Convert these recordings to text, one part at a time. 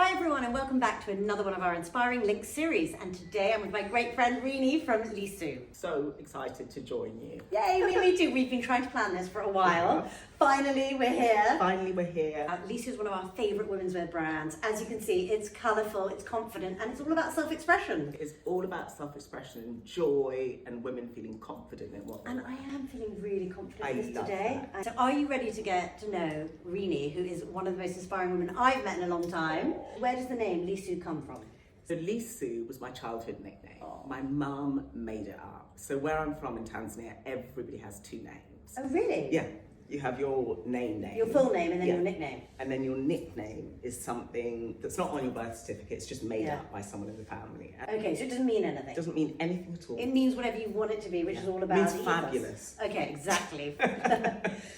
Hi everyone and welcome back to another one of our Inspiring Links series, and today I'm with my great friend Rene from Lisu. So excited to join you. Yay, me too. We've been trying to plan this for a while. Finally we're here. Finally we're here. Lisu is one of our favourite women's wear brands. As you can see, it's colourful, it's confident, and it's all about self-expression. It's all about self-expression and joy and women feeling confident in what they And wear. I am feeling really confident I in this love today. So are you ready to get to know Rene, who is one of the most inspiring women I've met in a long time? Where does the name Lisu come from? So Lisu was my childhood nickname. Oh. My mum made it up. So where I'm from in Tanzania, everybody has two names. Oh really? Yeah, you have your name. Your full name and then Yeah. your nickname. And then your nickname is something that's not on your birth certificate, it's just made Yeah. up by someone in the family. Okay, so it doesn't mean anything. It doesn't mean anything at all. It means whatever you want it to be, which is all about It means the ethos. fabulous. Okay, exactly.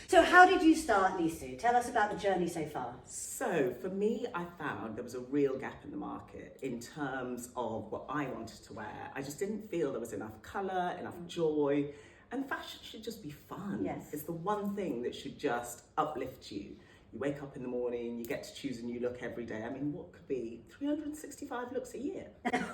So how did you start, Lisu? Tell us about the journey so far. So for me, I found there was a real gap in the market in terms of what I wanted to wear. I just didn't feel there was enough colour, enough joy, and fashion should just be fun. Yes. It's the one thing that should just uplift you. You wake up in the morning, you get to choose a new look every day. I mean, what could be 365 looks a year?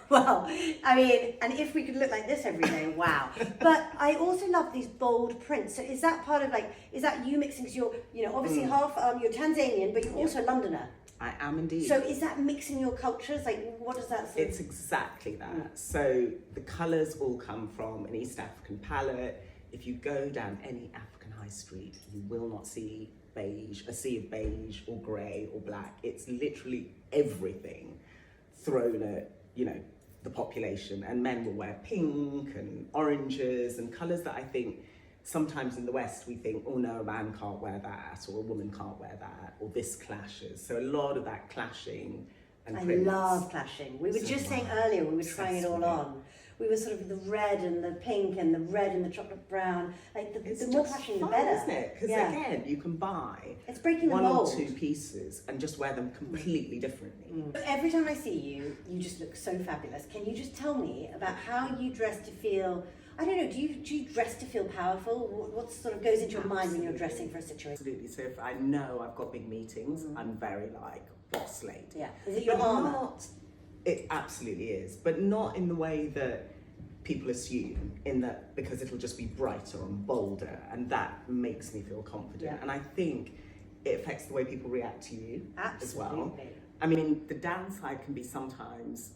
Well, I mean, and if we could look like this every day, wow. But I also love these bold prints. So is that part of is that you mixing, because you're, obviously half, you're Tanzanian, but you're also Londoner. I am indeed. So is that mixing your cultures? What does that say? It's exactly that. So the colours all come from an East African palette. If you go down any African high street, you will not see beige, a sea of beige or grey or black. It's literally everything thrown at, the population. And men will wear pink and oranges and colours that I think sometimes in the West we think, oh no, a man can't wear that, or a woman can't wear that, or this clashes. So a lot of that clashing and I prints. love clashing. We were just saying earlier when we were trying it all on, we were sort of the red and the pink and the red and the chocolate brown. It's the more just clashing, fun, the better. isn't it? Because again, you can buy It's breaking the one or mold. two pieces and just wear them completely differently. Every time I see you, you just look so fabulous. Can you just tell me about how you dress to feel, I don't know, do you dress to feel powerful? What sort of goes into your mind when you're dressing for a situation? Absolutely. So if I know I've got big meetings, I'm very boss lady. Yeah. Is it your But armour? not- It absolutely is, but not in the way that people assume, in that because it'll just be brighter and bolder, and that makes me feel confident. Yeah. And I think it affects the way people react to you as well. Absolutely. I mean, the downside can be sometimes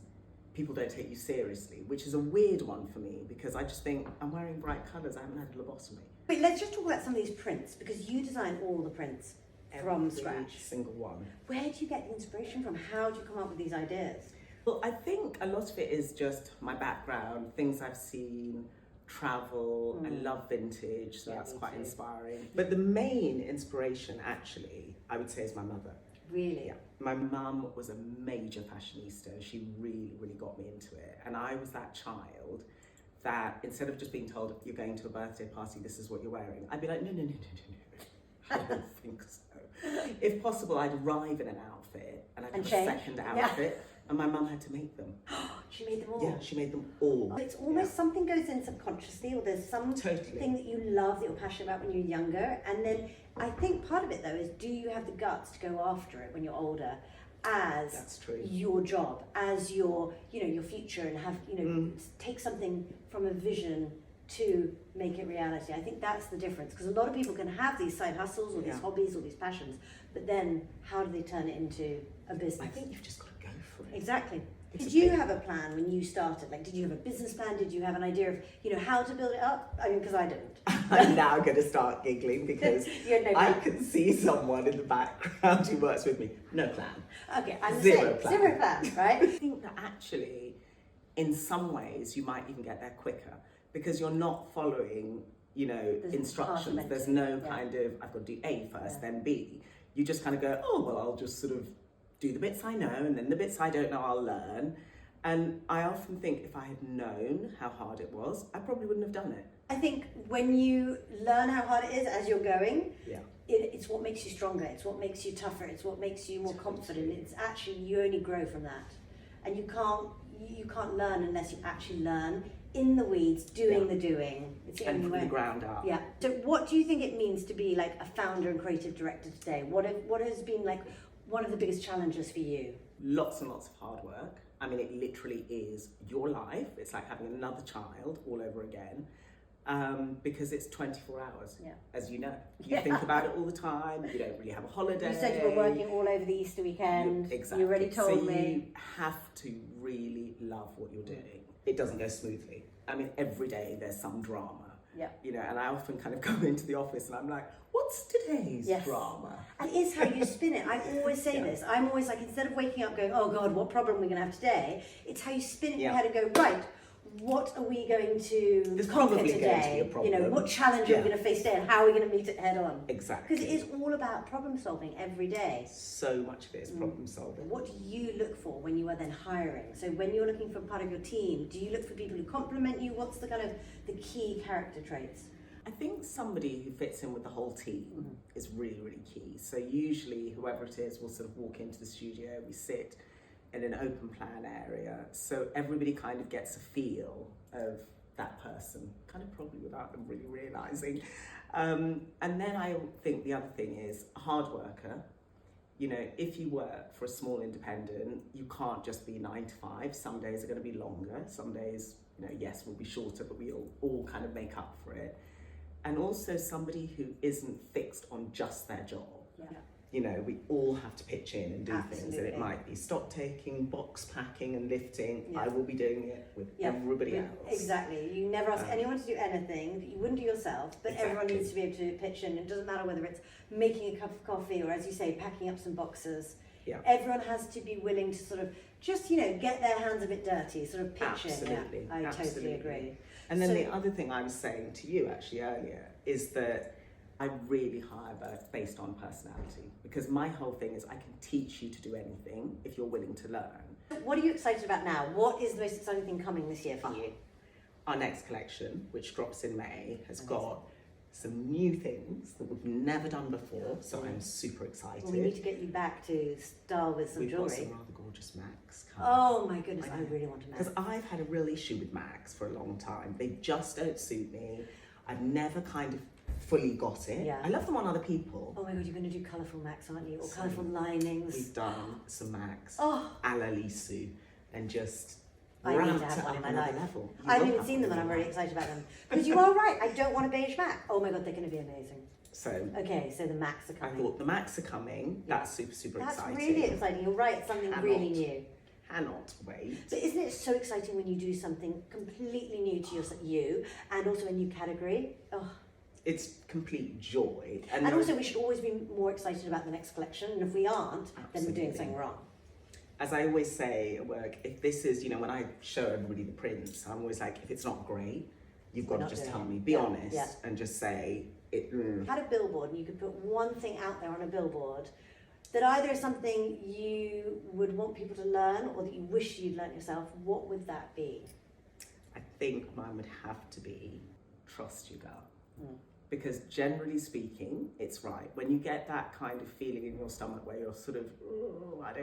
people don't take you seriously, which is a weird one for me, because I just think I'm wearing bright colours, I haven't had a lobotomy. But let's just talk about some of these prints, because you design all the prints from Every scratch. single one. Where do you get the inspiration from? How do you come up with these ideas? Well, I think a lot of it is just my background, things I've seen, travel. I love vintage, so Yeah, that's me quite too. inspiring. But the main inspiration, actually, I would say is my mother. Really? Yeah. My mum was a major fashionista. She really, really got me into it. And I was that child that instead of just being told, you're going to a birthday party, this is what you're wearing, I'd be like, no. I don't think so. If possible, I'd arrive in an outfit and I'd And have change. a second Yeah. outfit. And my mum had to make them. She made them all. Yeah, she made them all. It's almost something goes in subconsciously, or there's some Totally. thing that you love, that you're passionate about when you're younger. And then I think part of it though is, do you have the guts to go after it when you're older, as That's true. your job, as your your future, and have take something from a vision to make it reality? I think that's the difference, because a lot of people can have these side hustles or these hobbies or these passions, but then how do they turn it into a business? I think you've just got to go for it. Exactly. It's Did a you big- have a plan when you started? Did you have a business plan? Did you have an idea of, how to build it up? I mean, because I didn't. I'm now going to start giggling because You had no I plan. can see someone in the background who works with me. No plan. Okay, I'm the Zero same. plan. Zero plan, I right? think that actually, in some ways, you might even get there quicker because you're not following, instructions. compartmented, There's no yeah. kind of, I've got to do A first, Yeah. then B. You just kind of go, oh, well, I'll just sort of do the bits I know, and then the bits I don't know, I'll learn. And I often think if I had known how hard it was, I probably wouldn't have done it. I think when you learn how hard it is as you're going, Yeah. it's what makes you stronger. It's what makes you tougher. It's what makes you more confident. It's actually, you only grow from that. And you can't learn unless you actually learn in the weeds, doing the doing. It's the And only from the way. ground up. Yeah. So what do you think it means to be a founder and creative director today? What has been one of the biggest challenges for you? Lots and lots of hard work. I mean, it literally is your life. It's like having another child all over again. Because it's 24 hours, as you know. You think about it all the time. You don't really have a holiday. You said you were working all over the Easter weekend. Exactly. You already told me. You have to really love what you're doing. It doesn't go smoothly. I mean, every day there's some drama. Yeah. You know, and I often kind of go into the office and I'm like, what's today's drama? And it's how you spin it. I always say this. I'm always like, instead of waking up going, oh God, what problem are we going to have today? It's how you spin it in your head and go, right, what are we going to conquer today? Going to be a problem. You know, what challenge are we going to face today and how are we going to meet it head on? Exactly. Because it is all about problem solving every day. So much of it is problem solving. What do you look for when you are then hiring? So when you're looking for part of your team, do you look for people who complement you? What's the kind of the key character traits? I think somebody who fits in with the whole team is really, really key. So usually whoever it is will sort of walk into the studio, we sit in an open plan area, so everybody kind of gets a feel of that person, kind of probably without them really realising. And then I think the other thing is a hard worker. You know, if you work for a small independent, you can't just be 9 to 5. Some days are going to be longer. Some days, you know, yes, will be shorter, but we'll all kind of make up for it. And also somebody who isn't fixed on just their job. Yeah. You know, we all have to pitch in and do things, and it might be stock taking, box packing and lifting. I will be doing it with everybody else. Exactly. You never ask anyone to do anything that you wouldn't do yourself, but everyone needs to be able to pitch in. It doesn't matter whether it's making a cup of coffee or, as you say, packing up some boxes. Yeah. Everyone has to be willing to sort of just, you know, get their hands a bit dirty, sort of pitch Absolutely. in. Yeah, I totally agree. And then the other thing I was saying to you actually earlier is that I really hire based on personality, because my whole thing is I can teach you to do anything if you're willing to learn. What are you excited about now? What is the most exciting thing coming this year for you? Our next collection, which drops in May, has got some new things that we've never done before, so I'm super excited. Well, we need to get you back to style with some jewellery. We've got some rather gorgeous Macs coming. Oh my goodness, I really want a Mac. Because I've had a real issue with Macs for a long time. They just don't suit me. I've never kind of fully got it. Yeah. I love them on other people. Oh my god, you're going to do colourful Macs, aren't you? Or colourful linings. We've done some Macs a la Lisu, and just I need to have one in my life. Level. I haven't even seen them and I'm really excited about them. Because you are right, I don't want a beige Mac. Oh my god, they're going to be amazing. So okay, so the Macs are coming. I thought the Macs are coming. That's super That's exciting. That's really exciting. You're right, it's something really new. Cannot wait. But isn't it so exciting when you do something completely new to you and also a new category? Oh. It's complete joy. And also we should always be more excited about the next collection, and if we aren't, then we're doing something wrong. As I always say at work, if this is, you know, when I show everybody the prints, I'm always like, if it's not great, you've got to just tell me, be honest, and just say it. Had a billboard, and you could put one thing out there on a billboard that either is something you would want people to learn or that you wish you'd learnt yourself, what would that be? I think mine would have to be trust your gut. Because generally speaking, it's right. When you get that kind of feeling in your stomach where you're sort of, oh, I don't